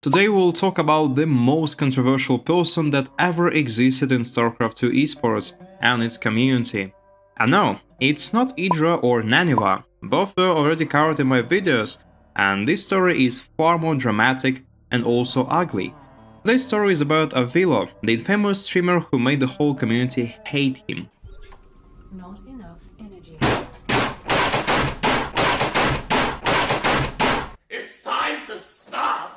Today we'll talk about the most controversial person that ever existed in StarCraft 2 Esports and its community. And no, it's not Idra or Naniva, both were already covered in my videos, and this story is far more dramatic and also ugly. Today's story is about Avilo, the infamous streamer who made the whole community hate him. Not enough energy. It's time to stop!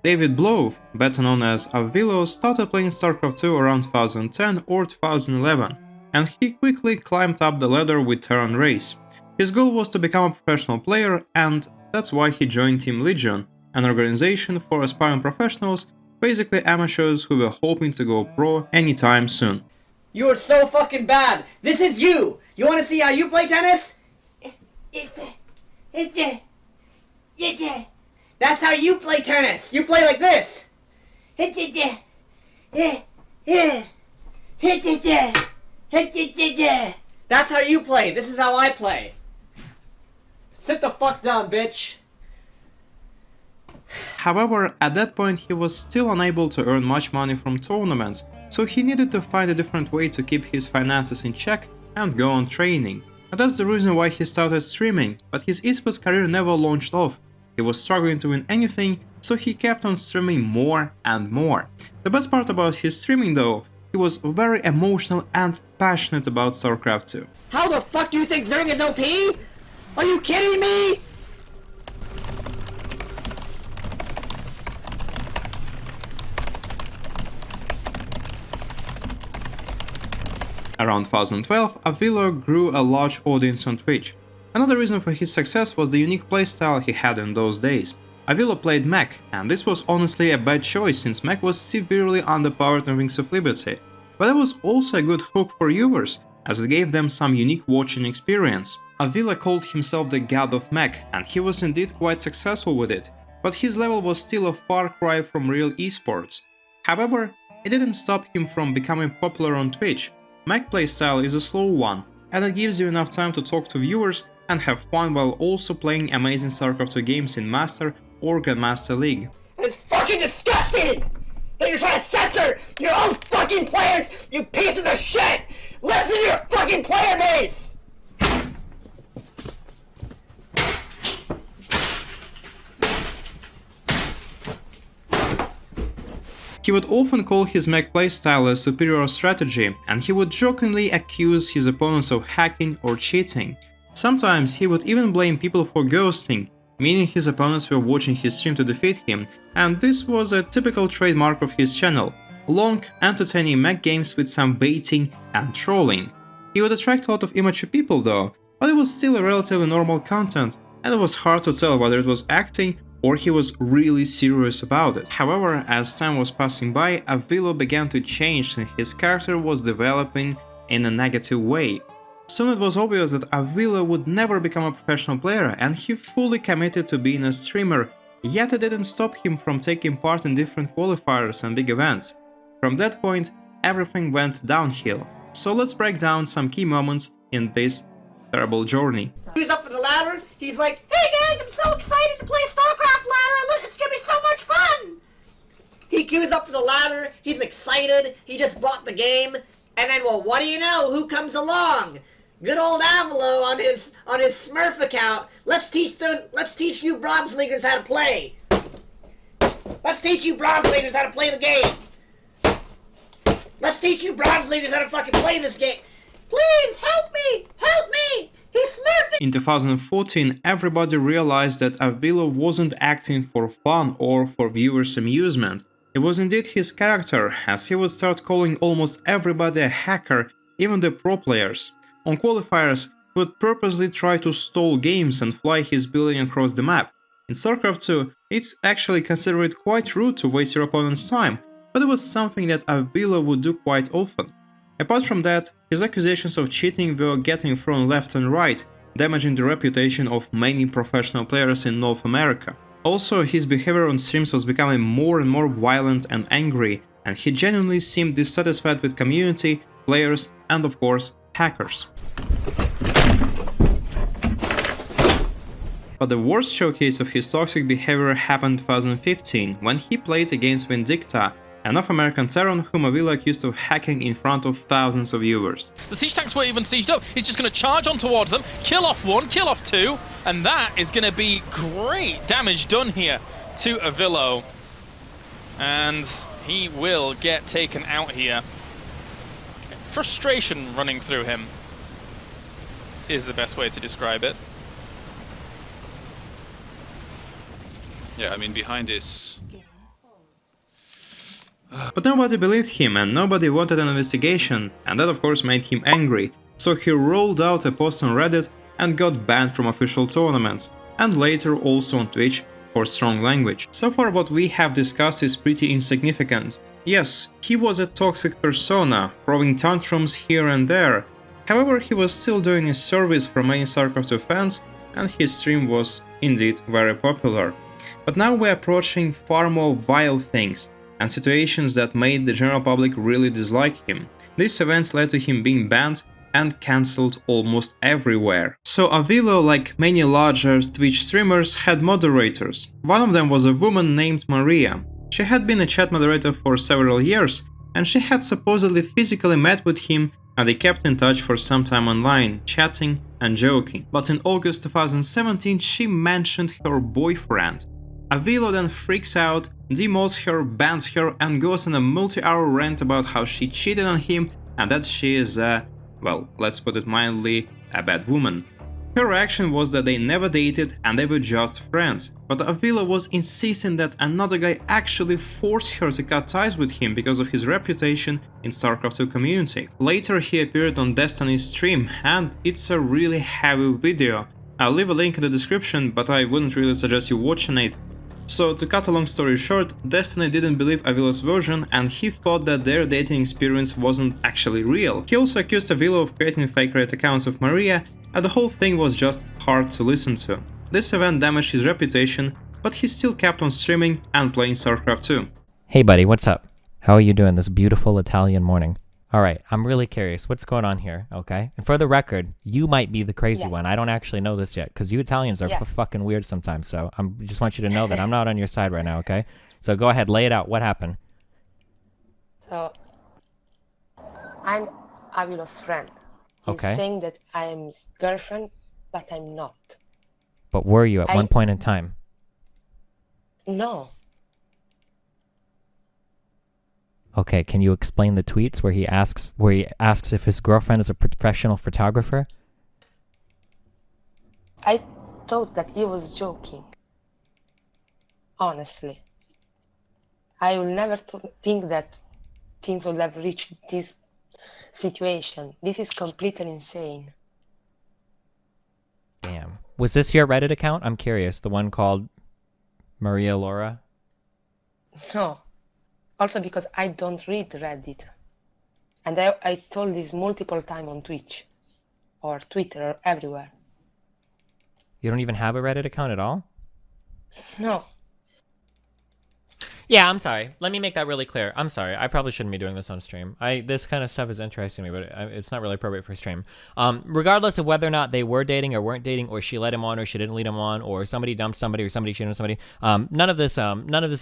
David Blow, better known as Avilo, started playing StarCraft 2 around 2010 or 2011, and he quickly climbed up the ladder with Terran Race. His goal was to become a professional player, and that's why he joined Team Legion, an organization for aspiring professionals, basically amateurs who were hoping to go pro anytime soon. You're so fucking bad. This is you. You want to see how you play tennis? That's how you play tennis. You play like this. That's how you play. This is how I play. Sit the fuck down, bitch. However, at that point he was still unable to earn much money from tournaments, so he needed to find a different way to keep his finances in check and go on training. And that's the reason why he started streaming, but his esports career never launched off. He was struggling to win anything, so he kept on streaming more and more. The best part about his streaming though, he was very emotional and passionate about StarCraft 2. How the fuck do you think Zerg is OP? Are you kidding me? Around 2012, Avilo grew a large audience on Twitch. Another reason for his success was the unique playstyle he had in those days. Avilo played mech, and this was honestly a bad choice since mech was severely underpowered in Wings of Liberty. But it was also a good hook for viewers, as it gave them some unique watching experience. Avilo called himself the god of mech, and he was indeed quite successful with it, but his level was still a far cry from real esports. However, it didn't stop him from becoming popular on Twitch. Mech playstyle is a slow one, and it gives you enough time to talk to viewers and have fun while also playing amazing StarCraft 2 games in Master or Grandmaster League. It's fucking disgusting that you're trying to censor your own fucking players, you pieces of shit! Listen to your fucking player base! He would often call his mech playstyle a superior strategy, and he would jokingly accuse his opponents of hacking or cheating. Sometimes he would even blame people for ghosting, meaning his opponents were watching his stream to defeat him, and this was a typical trademark of his channel: long, entertaining mech games with some baiting and trolling. He would attract a lot of immature people though, but it was still a relatively normal content, and it was hard to tell whether it was acting or he was really serious about it. However, as time was passing by, Avilo began to change and his character was developing in a negative way. Soon it was obvious that Avilo would never become a professional player, and he fully committed to being a streamer, yet it didn't stop him from taking part in different qualifiers and big events. From that point, everything went downhill. So let's break down some key moments in this terrible journey. He's up for the ladder, he's like, hey guys, I'm so excited to play StarCraft ladder, it's gonna be so much fun! He queues up for the ladder, he's excited, he just bought the game, and then, well, what do you know, who comes along? Good old Avilo on his Smurf account. Let's teach you Bronze Leaguers how to play. Let's teach you Bronze Leaguers how to play the game. Let's teach you Bronze Leaguers how to fucking play this game. Please help me! Help me! He's smurfing! In 2014, everybody realized that Avilo wasn't acting for fun or for viewers' amusement. It was indeed his character, as he would start calling almost everybody a hacker, even the pro players. On qualifiers, he would purposely try to stall games and fly his building across the map. In StarCraft 2, it's actually considered quite rude to waste your opponent's time, but it was something that Avilo would do quite often. Apart from that, his accusations of cheating were getting thrown left and right, damaging the reputation of many professional players in North America. Also, his behavior on streams was becoming more and more violent and angry, and he genuinely seemed dissatisfied with community, players, and of course, hackers. But the worst showcase of his toxic behavior happened in 2015, when he played against Vindicta, a North American Terran whom Avilo accused of hacking in front of thousands of viewers. The siege tanks weren't even sieged up. He's just going to charge on towards them, kill off one, kill off two, and that is going to be great damage done here to Avilo. And he will get taken out here. Frustration running through him is the best way to describe it. Yeah, I mean, behind this... But nobody believed him and nobody wanted an investigation, and that of course made him angry, so he rolled out a post on Reddit and got banned from official tournaments, and later also on Twitch for strong language. So far what we have discussed is pretty insignificant. Yes, he was a toxic persona, throwing tantrums here and there, however he was still doing a service for many StarCraft 2 fans, and his stream was indeed very popular. But now we're approaching far more vile things, and situations that made the general public really dislike him. These events led to him being banned and cancelled almost everywhere. So Avilo, like many larger Twitch streamers, had moderators. One of them was a woman named Maria. She had been a chat moderator for several years, and she had supposedly physically met with him, and they kept in touch for some time online, chatting and joking. But in August 2017 she mentioned her boyfriend. Avilo then freaks out, demotes her, bans her, and goes on a multi-hour rant about how she cheated on him and that she is well, let's put it mildly, a bad woman. Her reaction was that they never dated and they were just friends, but Avilo was insisting that another guy actually forced her to cut ties with him because of his reputation in StarCraft 2 community. Later he appeared on Destiny's stream, and it's a really heavy video. I'll leave a link in the description, but I wouldn't really suggest you watching it. So to cut a long story short, Destiny didn't believe Avilo's version and he thought that their dating experience wasn't actually real. He also accused Avilo of creating fake Reddit accounts of Maria, and the whole thing was just hard to listen to. This event damaged his reputation, but he still kept on streaming and playing StarCraft 2. Hey buddy, what's up? How are you doing this beautiful Italian morning? Alright, I'm really curious, what's going on here, okay? And for the record, you might be the crazy one. I don't actually know this yet, because you Italians are fucking weird sometimes, so I just want you to know that I'm not on your side right now, okay? So go ahead, lay it out. What happened? So, I'm Avilo's friend. He's saying that I am his girlfriend, but I'm not. But were you at one point in time? No. Okay, can you explain the tweets where he asks if his girlfriend is a professional photographer? I thought that he was joking. Honestly. I will never think that things will have reached this situation. This is completely insane. Damn. Was this your Reddit account? I'm curious. The one called Maria Laura? No. Also because I don't read Reddit. And I told this multiple times on Twitch. Or Twitter or everywhere. You don't even have a Reddit account at all? No. Yeah, I'm sorry. Let me make that really clear. I'm sorry. I probably shouldn't be doing this on stream. This kind of stuff is interesting to me, but it's not really appropriate for stream. Regardless of whether or not they were dating or weren't dating, or she led him on or she didn't lead him on, or somebody dumped somebody or somebody cheated on somebody, none of this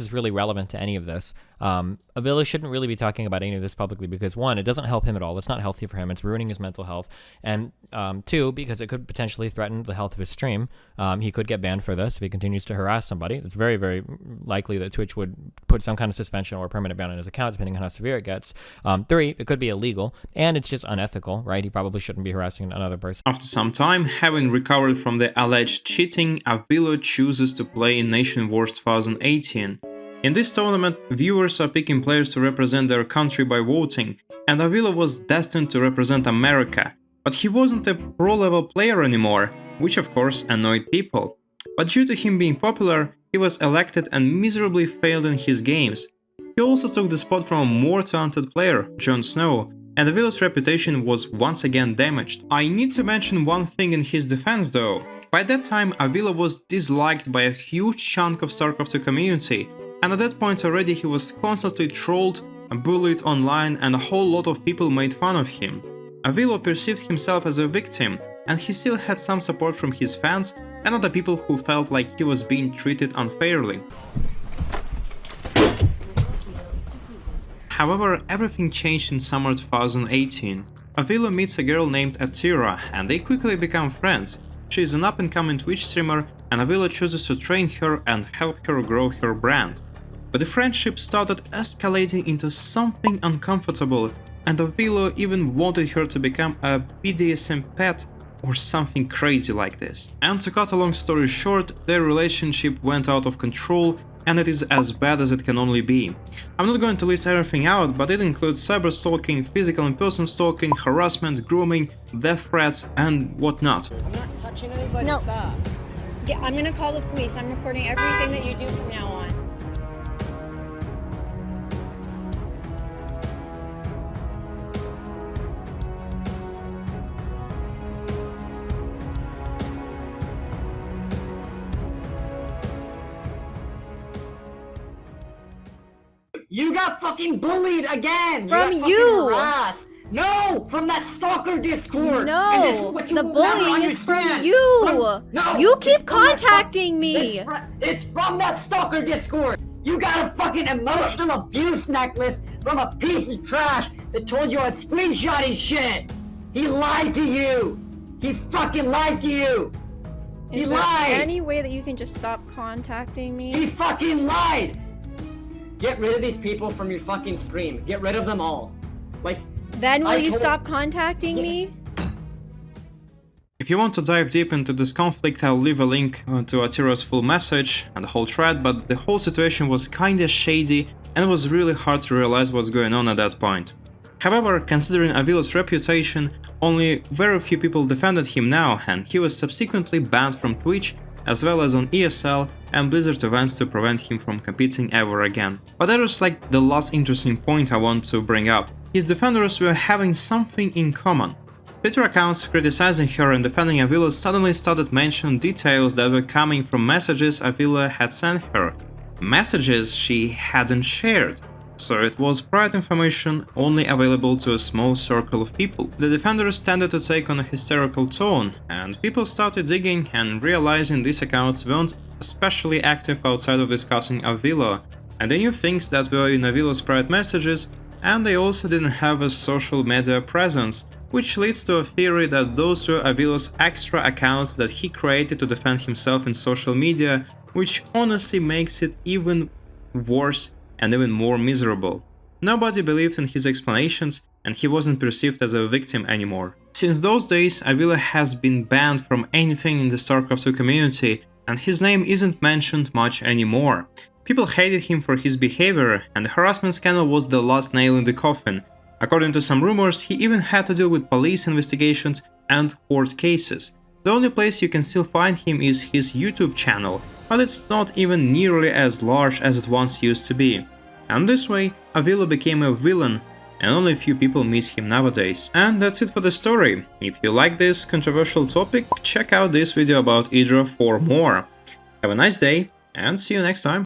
is really relevant to any of this. Avilo shouldn't really be talking about any of this publicly because, one, it doesn't help him at all. It's not healthy for him. It's ruining his mental health. And two, because it could potentially threaten the health of his stream. He could get banned for this if he continues to harass somebody. It's very, very likely that Twitch would put some kind of suspension or permanent ban on his account, depending on how severe it gets. Three, it could be illegal, and it's just unethical, right? He probably shouldn't be harassing another person. After some time, having recovered from the alleged cheating, Avilo chooses to play in Nation Wars 2018. In this tournament, viewers are picking players to represent their country by voting, and Avilo was destined to represent America. But he wasn't a pro-level player anymore, which of course annoyed people. But due to him being popular, he was elected and miserably failed in his games. He also took the spot from a more talented player, Jon Snow, and Avilo's reputation was once again damaged. I need to mention one thing in his defense though. By that time, Avilo was disliked by a huge chunk of StarCraft 2 community, and at that point already he was constantly trolled, bullied online, and a whole lot of people made fun of him. Avilo perceived himself as a victim, and he still had some support from his fans, and other people who felt like he was being treated unfairly. However, everything changed in summer 2018. Avilo meets a girl named Atira, and they quickly become friends. She is an up-and-coming Twitch streamer, and Avilo chooses to train her and help her grow her brand. But the friendship started escalating into something uncomfortable, and Avilo even wanted her to become a BDSM pet or something crazy like this. And to cut a long story short, their relationship went out of control, and it is as bad as it can only be. I'm not going to list everything out, but it includes cyber stalking, physical and person stalking, harassment, grooming, death threats, and whatnot. I'm not touching anybody, No. stop. Yeah, I'm gonna call the police. I'm recording everything that you do from now on. You got fucking bullied again! From got you! fucking harassed. No! From that stalker Discord! No, And this is what you the will never bullying is from understand. you. No! You it's keep from that contacting me. It's from that stalker Discord! You got a fucking emotional abuse necklace from a piece of trash that told you I was screenshotting shit! He lied to you! He fucking lied to you! He Is there lied! any way that you can just stop contacting me? He fucking lied! Get rid of these people from your fucking stream. Get rid of them all. Like, Then will I you told- stop contacting me? If you want to dive deep into this conflict, I'll leave a link to Atira's full message and the whole thread, but the whole situation was kinda shady and it was really hard to realize what's going on at that point. However, considering Avilo's reputation, only very few people defended him now, and he was subsequently banned from Twitch, as well as on ESL and Blizzard events to prevent him from competing ever again. But that is like the last interesting point I want to bring up. His defenders were having something in common. Twitter accounts criticizing her and defending Avilo suddenly started mentioning details that were coming from messages Avilo had sent her. Messages she hadn't shared. So it was private information only available to a small circle of people. The defenders tended to take on a hysterical tone, and people started digging and realizing these accounts weren't especially active outside of discussing Avilo, and they knew things that were in Avilo's private messages, and they also didn't have a social media presence, which leads to a theory that those were Avilo's extra accounts that he created to defend himself in social media, which honestly makes it even worse and even more miserable. Nobody believed in his explanations, and he wasn't perceived as a victim anymore. Since those days, Avilo has been banned from anything in the StarCraft 2 community, and his name isn't mentioned much anymore. People hated him for his behavior, and the harassment scandal was the last nail in the coffin. According to some rumors, he even had to deal with police investigations and court cases. The only place you can still find him is his YouTube channel, but it's not even nearly as large as it once used to be. And this way, Avilo became a villain, and only a few people miss him nowadays. And that's it for the story. If you like this controversial topic, check out this video about Idra for more. Have a nice day, and see you next time.